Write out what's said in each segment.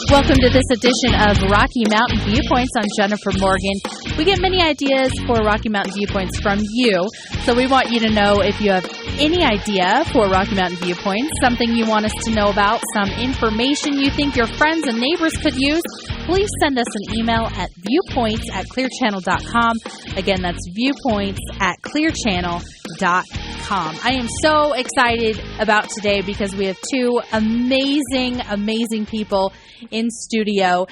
Welcome to this edition of Rocky Mountain Viewpoints. I'm Jennifer Morgan. We get many ideas for Rocky Mountain Viewpoints from you, so we want you to know if you have any idea for Rocky Mountain Viewpoints, something you want us to know about, some information you think your friends and neighbors could use, please send us an email at viewpoints@clearchannel.com. Again, that's viewpoints@clearchannel.com. I am so excited about today because we have two amazing people in studio.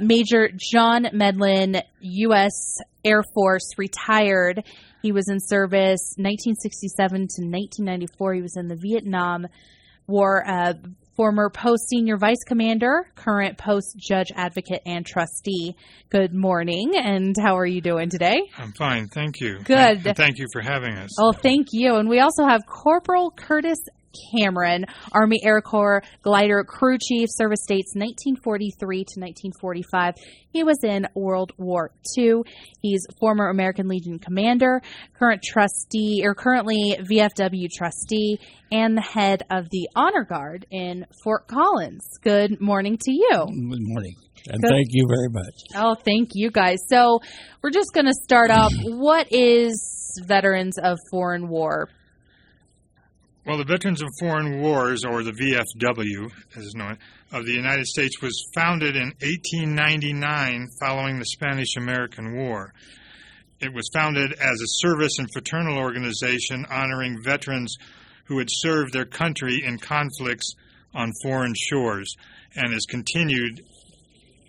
Major John Medlin, U.S. Air Force, retired. He was in service 1967 to 1994. He was in the Vietnam War. Former post senior vice commander, current post judge advocate and trustee. Good morning, and how are you doing today? I'm fine, thank you. Good. And thank you for having us. Oh, thank you. And we also have Corporal Curtis Cameron, Army Air Corps glider crew chief, service dates 1943 to 1945. He was in World War II. He's former American Legion commander, currently VFW trustee, and the head of the Honor Guard in Fort Collins. Good morning to you. Good morning. And thank you very much. Oh, thank you guys. So we're just going to start off. What is Veterans of Foreign War? Well, the Veterans of Foreign Wars, or the VFW, as is known, of the United States was founded in 1899 following the Spanish-American War. It was founded as a service and fraternal organization honoring veterans who had served their country in conflicts on foreign shores, and has continued,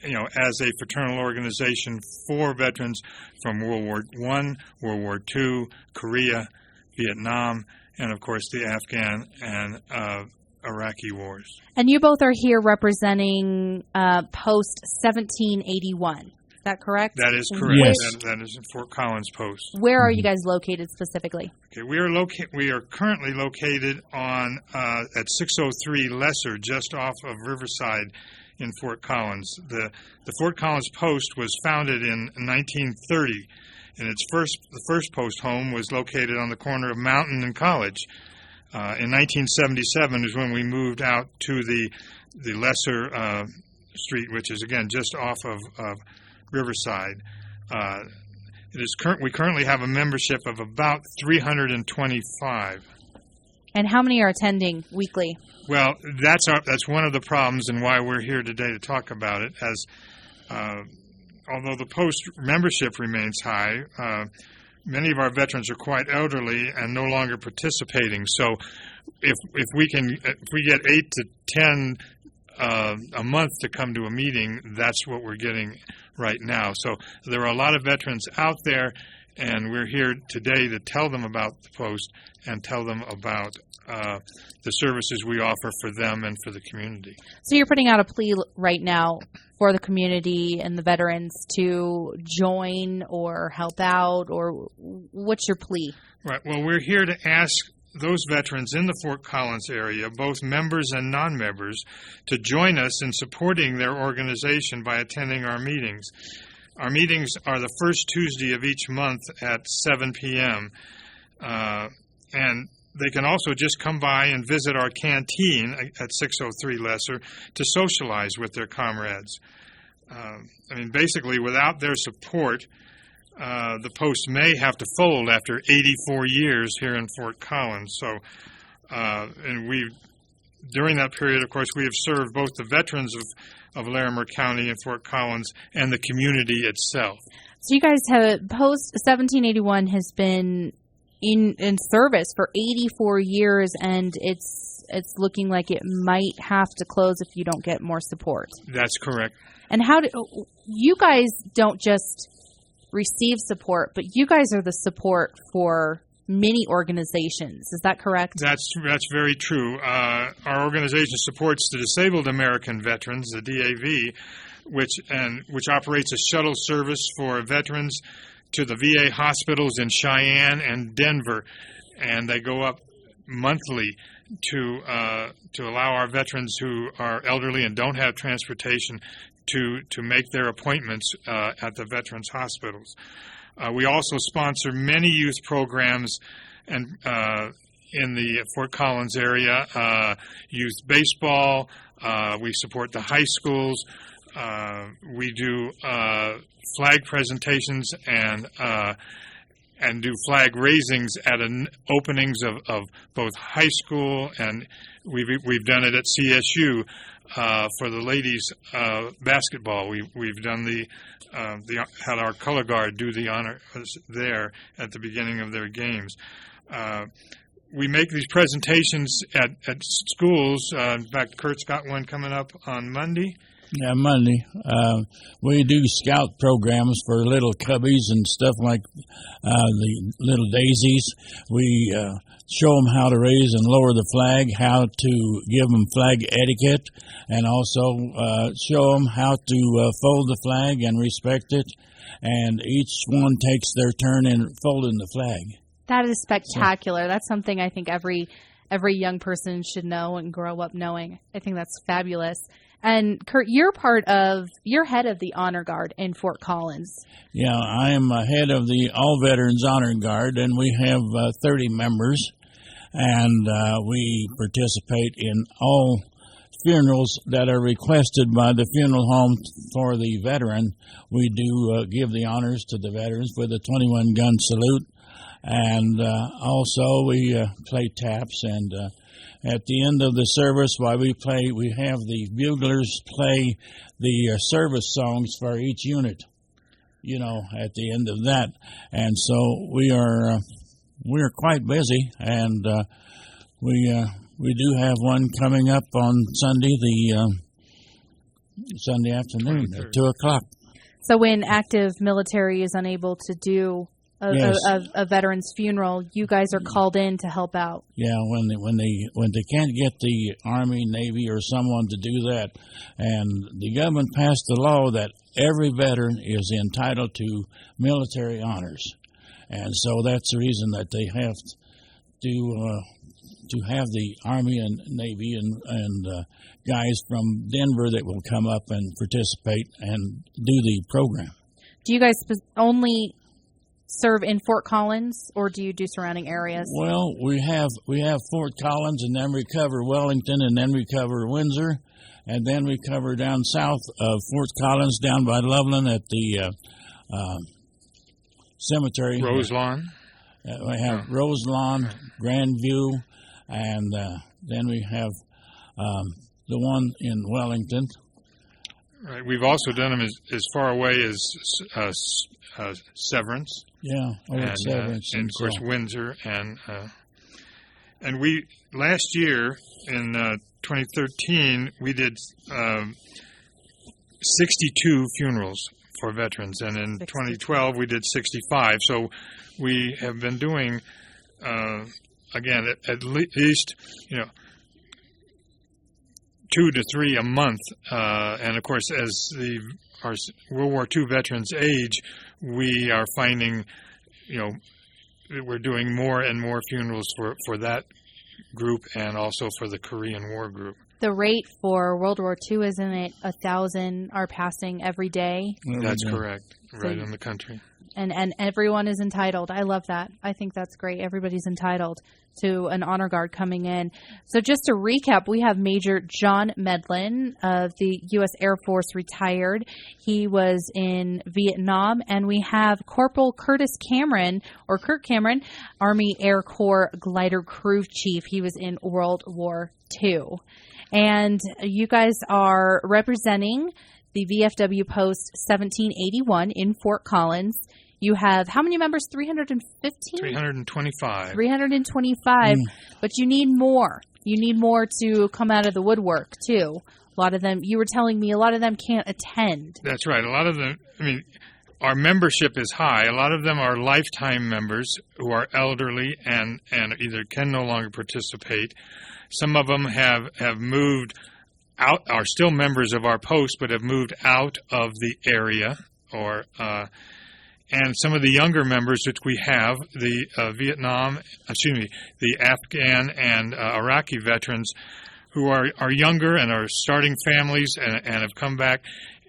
as a fraternal organization for veterans from World War I, World War II, Korea, Vietnam, and, of course, the Afghan and Iraqi wars. And you both are here representing post-1781. Is that correct? That is correct. Yes. That is in Fort Collins Post. Where are you guys located specifically? Okay, we are currently located on at 603 Lesser, just off of Riverside in Fort Collins. The Fort Collins Post was founded in 1930. And the first post home was located on the corner of Mountain and College. In 1977 is when we moved out to the Lesser Street, which is, again, just off of Riverside. We currently have a membership of about 325. And how many are attending weekly? Well, that's one of the problems and why we're here today to talk about it, as although the post membership remains high, many of our veterans are quite elderly and no longer participating. So if we get 8 to 10 a month to come to a meeting, that's what we're getting right now. So there are a lot of veterans out there, and we're here today to tell them about the post and tell them about the services we offer for them and for the community. So you're putting out a plea right now for the community and the veterans to join or help out, or what's your plea? Right. Well, we're here to ask those veterans in the Fort Collins area, both members and non-members, to join us in supporting their organization by attending our meetings. Our meetings are the first Tuesday of each month at 7 p.m., and they can also just come by and visit our canteen at 603 Lesser to socialize with their comrades. Basically, without their support, the post may have to fold after 84 years here in Fort Collins. So, during that period, of course, we have served both the veterans of Larimer County and Fort Collins and the community itself. So you guys have, post-1781 has been in service for 84 years, and it's looking like it might have to close if you don't get more support. That's correct. And you guys don't just receive support, but you guys are the support for many organizations. Is that correct? That's very true. Our organization supports the Disabled American Veterans, the DAV, which operates a shuttle service for veterans to the VA hospitals in Cheyenne and Denver, and they go up monthly to allow our veterans who are elderly and don't have transportation to make their appointments at the veterans hospitals. We also sponsor many youth programs and in the Fort Collins area, youth baseball. We support the high schools. We do flag presentations and do flag raisings at openings of both high school, and we've done it at CSU for the ladies basketball. We've done had our color guard do the honors there at the beginning of their games. We make these presentations at schools. In fact, Kurt's got one coming up on Monday. Yeah, Monday. We do scout programs for little cubbies and stuff like the little daisies. We show them how to raise and lower the flag, how to give them flag etiquette, and also show them how to fold the flag and respect it. And each one takes their turn in folding the flag. That is spectacular. That's something I think every young person should know and grow up knowing. I think that's fabulous. And Kurt, you're head of the Honor Guard in Fort Collins. Yeah, I am head of the All Veterans Honor Guard, and we have 30 members, and we participate in all funerals that are requested by the funeral home for the veteran. We do give the honors to the veterans with a 21-gun salute, and also we play taps, and at the end of the service, while we have the buglers play the service songs for each unit, at the end of that. And so we're quite busy, and we do have one coming up on Sunday, Sunday afternoon at 2 o'clock. So when active military is unable to do a veteran's funeral, you guys are called in to help out. Yeah, when they can't get the Army, Navy, or someone to do that, and the government passed the law that every veteran is entitled to military honors, and so that's the reason that they have to have the Army and Navy and guys from Denver that will come up and participate and do the program. Do you guys only serve in Fort Collins, or do you do surrounding areas? Well, we have Fort Collins, and then we cover Wellington, and then we cover Windsor, and then we cover down south of Fort Collins, down by Loveland at the cemetery. Roselawn. We have Roselawn, Grandview, and then we have the one in Wellington. Right. We've also done them as far away as Severance. Yeah, Severance, and of course Windsor, and we last year in 2013 we did 62 funerals for veterans, and in 2012 we did 65. So we have been doing again at least 2 to 3 a month, and of course as our World War II veterans age, we are finding, that we're doing more and more funerals for that group and also for the Korean War group. The rate for World War II, isn't it 1,000 are passing every day? That's correct, right in the country. And everyone is entitled. I love that. I think that's great. Everybody's entitled to an honor guard coming in. So just to recap, we have Major John Medlin of the U.S. Air Force, retired. He was in Vietnam. And we have Corporal Kurt Cameron, Army Air Corps Glider Crew Chief. He was in World War II. And you guys are representing the VFW Post 1781 in Fort Collins. You have how many members? 315? 325. 325. But you need more. You need more to come out of the woodwork, too. A lot of them, you were telling me, a lot of them can't attend. That's right. A lot of them, our membership is high. A lot of them are lifetime members who are elderly and either can no longer participate. Some of them have moved out, are still members of our post, but have moved out of the area, and some of the younger members that we have, the the Afghan and Iraqi veterans who are younger and are starting families and have come back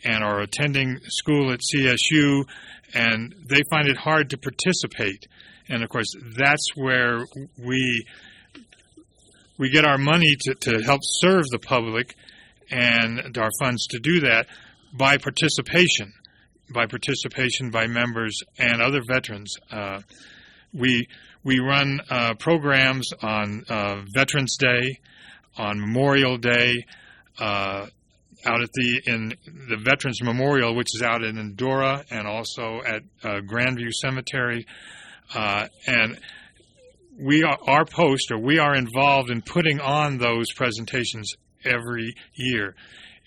and are attending school at CSU, and they find it hard to participate. And, of course, that's where we we get our money to help serve the public and our funds to do that by participation by members and other veterans. We run programs on Veterans Day, on Memorial Day, out at in the Veterans Memorial, which is out in Endora, and also at Grandview Cemetery. And we are involved in putting on those presentations every year.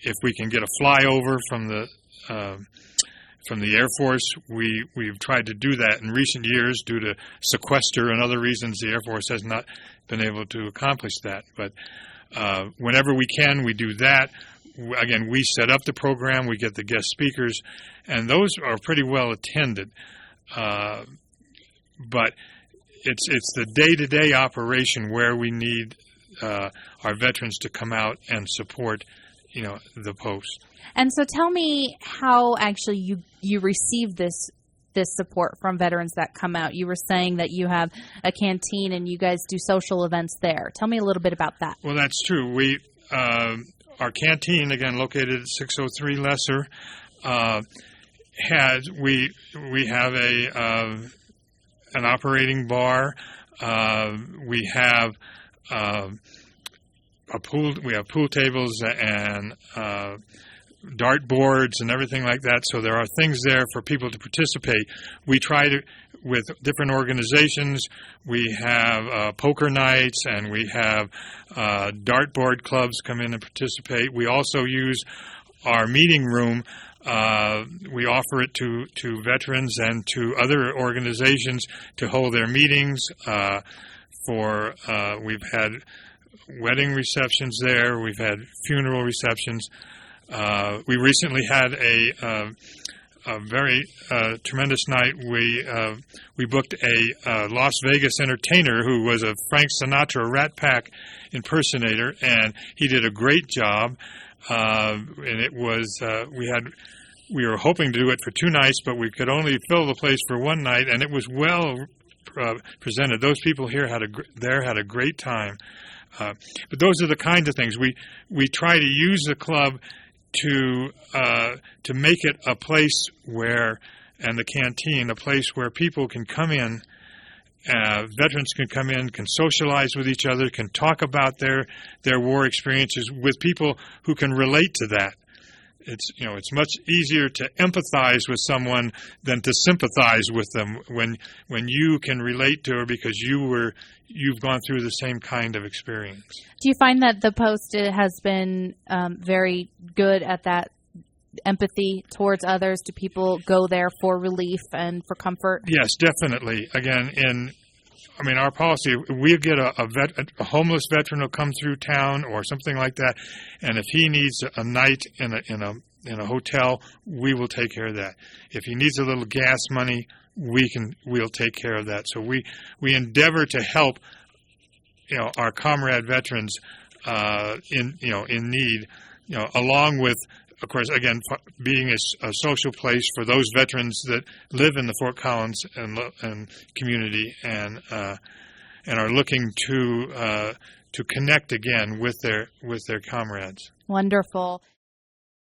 If we can get a flyover from the Air Force, we've tried to do that in recent years due to sequester and other reasons. The Air Force has not been able to accomplish that. But whenever we can, we do that. Again, we set up the program, we get the guest speakers, and those are pretty well attended. But it's the day-to-day operation where we need our veterans to come out and support, the post. And so tell me how actually you receive this support from veterans that come out. You were saying that you have a canteen and you guys do social events there. Tell me a little bit about that. Well, that's true. Our canteen, again, located at 603 Lesser, we have an operating bar. We have pool tables and dart boards and everything like that. So there are things there for people to participate. We try to, with different organizations, we have poker nights and we have dartboard clubs come in and participate. We also use our meeting room. We offer it to veterans and to other organizations to hold their meetings. We've had wedding receptions there. We've had funeral receptions. We recently had a very tremendous night. We booked a Las Vegas entertainer who was a Frank Sinatra Rat Pack impersonator, and he did a great job. And it was we were hoping to do it for 2 nights, but we could only fill the place for 1 night, and it was well presented. Those people here had a great time. But those are the kinds of things we try to use the club to make it a place where, and the canteen, a place where people can come in, veterans can come in, can socialize with each other, can talk about their war experiences with people who can relate to that. It's much easier to empathize with someone than to sympathize with them when you can relate to her because you've gone through the same kind of experience. Do you find that the Post has been very good at that empathy towards others? Do people go there for relief and for comfort? Yes, definitely. Again, our policy, we get a homeless veteran will come through town or something like that, and if he needs a night in a hotel, we will take care of that. If he needs a little gas money, we'll take care of that. So we endeavor to help our comrade veterans in need, along with, of course, again, being a social place for those veterans that live in the Fort Collins and community and are looking to connect again with their comrades. Wonderful.